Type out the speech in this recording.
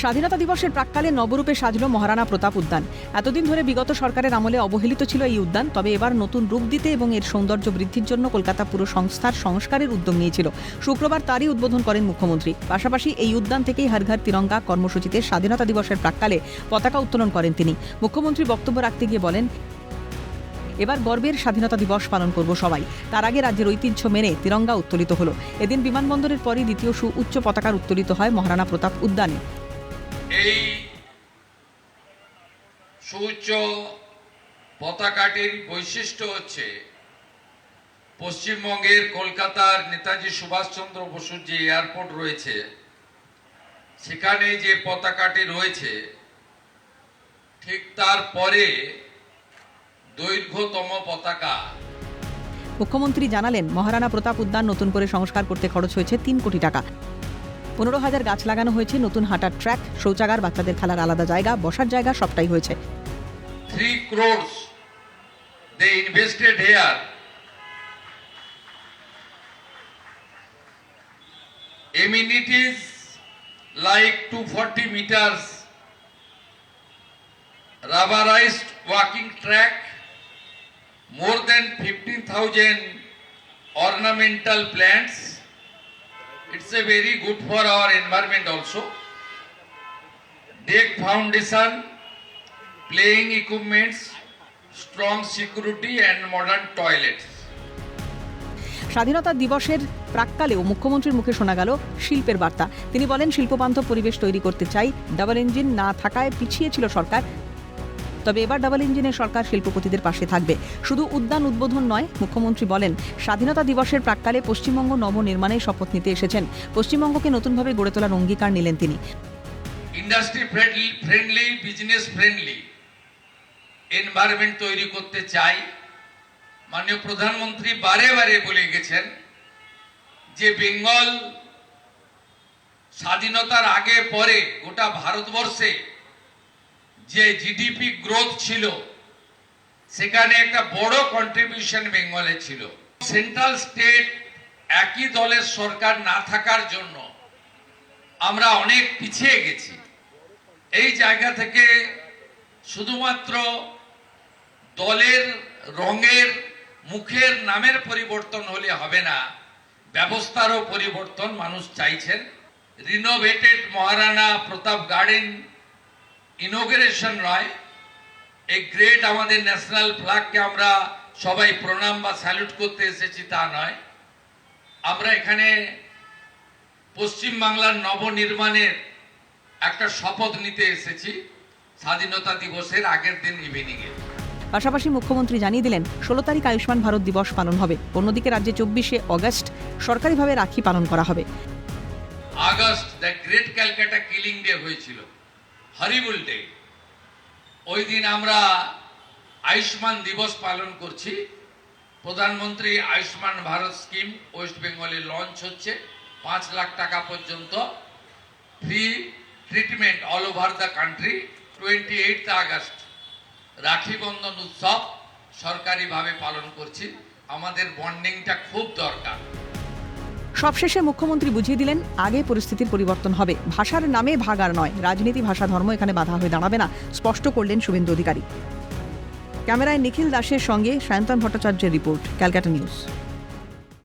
স্বাধীনতা দিবসের প্রাক্কালে নবরূপে সাজল মহারানা প্রতাপ উদ্যান। এতদিন ধরে বিগত সরকারের আমলে অবহেলিত ছিল এই উদ্যান, তবে এবার নতুন রূপ দিতে এবং এর সৌন্দর্য বৃদ্ধির জন্য কলকাতা পুর সংস্থার সংস্কারের উদ্যোগ নিয়েছিল। শুক্রবার তারই উদ্বোধন করেন মুখ্যমন্ত্রী। পাশাপাশি এই উদ্যান থেকেই হর ঘর তিরঙ্গা কর্মসূচিতে স্বাধীনতা দিবসের প্রাক্কালে পতাকা উত্তোলন করেন তিনি। মুখ্যমন্ত্রী বক্তব্য রাখতে গিয়ে বলেন, এবার গর্বের স্বাধীনতা দিবস পালন করব সবাই। তার আগে রাজ্যের ঐতিহ্য মেনে তিরঙ্গা উত্তোলিত হলো। এদিন বিমানবন্দরের পরই দ্বিতীয় সুউচ্চ পতাকার উত্তোলিত হয় মহারানা প্রতাপ উদ্যানে। এই সুউচ্চ পতাকাটির বৈশিষ্ট্য হচ্ছে পশ্চিমবঙ্গের কলকাতার নেতাজি সুভাষচন্দ্র বসুর যে এয়ারপোর্ট রয়েছে, সেখানে যে পতাকাটি রয়েছে ঠিক তারপরে দৈর্ঘ্যতম পতাকা। মুখ্যমন্ত্রী জানালেন, মহারানা প্রতাপ উদ্যান নতুন করে সংস্কার করতে খরচ হয়েছে 3 কোটি টাকা। 15,000 গাছ লাগানো হয়েছে, নতুন হাঁটার ট্র্যাক, শৌচাগার, বাচ্চাদের খেলার আলাদা জায়গা, বসার জায়গা সবটাই হয়েছে। 3 crores they invested here. Amenities like 240 meters rubberized walking track, more than 15,000 ornamental plants. It's a very good for our environment also. Deck foundation, playing equipments, strong security and modern toilets. স্বাধীনতা দিবসের প্রাক্কালেও মুখ্যমন্ত্রীর মুখে শোনা গেল শিল্পের বার্তা। তিনি বলেন, শিল্পবান্ধব পরিবেশ তৈরি করতে চাই। ডাবল ইঞ্জিন না থাকায় পিছিয়ে ছিল সরকার, তবে এবার ডাবল ইঞ্জিনের সরকার শিল্পপতিদের পাশে থাকবে। শুধু উদ্যান উদ্বোধন নয়, মুখ্যমন্ত্রী বলেন, স্বাধীনতা দিবসের প্রাক্কালে পশ্চিমবঙ্গ নবনির্মাণের শপথ নিতে এসেছেন। পশ্চিমবঙ্গকে নতুনভাবে গড়ে তোলার অঙ্গীকার নিলেন তিনি। Industry friendly, business friendly environment তৈরি করতে চাই। মাননীয় প্রধানমন্ত্রী বারে বারে বলে গেছেন যে বেঙ্গল স্বাধীনতার আগে পরে গোটা ভারতবর্ষে যে জিডিপি গ্রোথ ছিল, সেখানে একটা বড় কন্ট্রিবিউশন বেঙ্গলে ছিল। সেন্ট্রাল স্টেট একই দলের সরকার না থাকার জন্য আমরা অনেক পিছিয়ে গেছি। এই জায়গা থেকে শুধুমাত্র দলের রঙের, মুখের, নামের পরিবর্তন হলে হবে না, ব্যবস্থারও পরিবর্তন মানুষ চাইছেন। রিনোভেটেড মহারানা প্রতাপ গার্ডেন ইনোগ্রেশন নয়, এই গ্রেট আমাদের ন্যাশনাল ফ্ল্যাগকে আমরা সবাই প্রণাম বা স্যালুট করতে এসেছি তা নয়। আমরা এখানে পশ্চিমবাংলার নবনির্মাণের একটা শপথ নিতে এসেছি স্বাধীনতা দিবসের আগের দিন ইভিনিংয়ে। পাশাপাশি মুখ্যমন্ত্রী জানিয়ে দিলেন, 16 তারিখ আয়ুষ্মান ভারত দিবস পালন হবে। অন্যদিকে রাজ্যে 24শে অগস্ট সরকারিভাবে রাখি পালন করা হবে। August the great Calcutta killing day হয়েছিল, হরিবল ডে। ওই দিন আমরা আয়ুষ্মান দিবস পালন করছি। প্রধানমন্ত্রী আয়ুষ্মান ভারত স্কিম ওয়েস্ট বেঙ্গলে লঞ্চ হচ্ছে। 5 লাখ টাকা পর্যন্ত free treatment all over the country. 28 August Rakhi Bandhan উৎসব সরকারিভাবে পালন করছি। আমাদের বন্ডিংটা খুব দরকার। সবশেষে মুখ্যমন্ত্রী বুঝিয়ে দিলেন, আগে পরিস্থিতির পরিবর্তন হবে। ভাষার নামে ভাগ আর নয়, রাজনীতি, ভাষা, ধর্ম এখানে বাধা হয়ে দাঁড়াবে না, স্পষ্ট করলেন শুভেন্দু অধিকারী। ক্যামেরায় নিখিল দাসের সঙ্গে সায়ন্তন ভট্টাচার্যের রিপোর্ট, ক্যালকাটা নিউজ।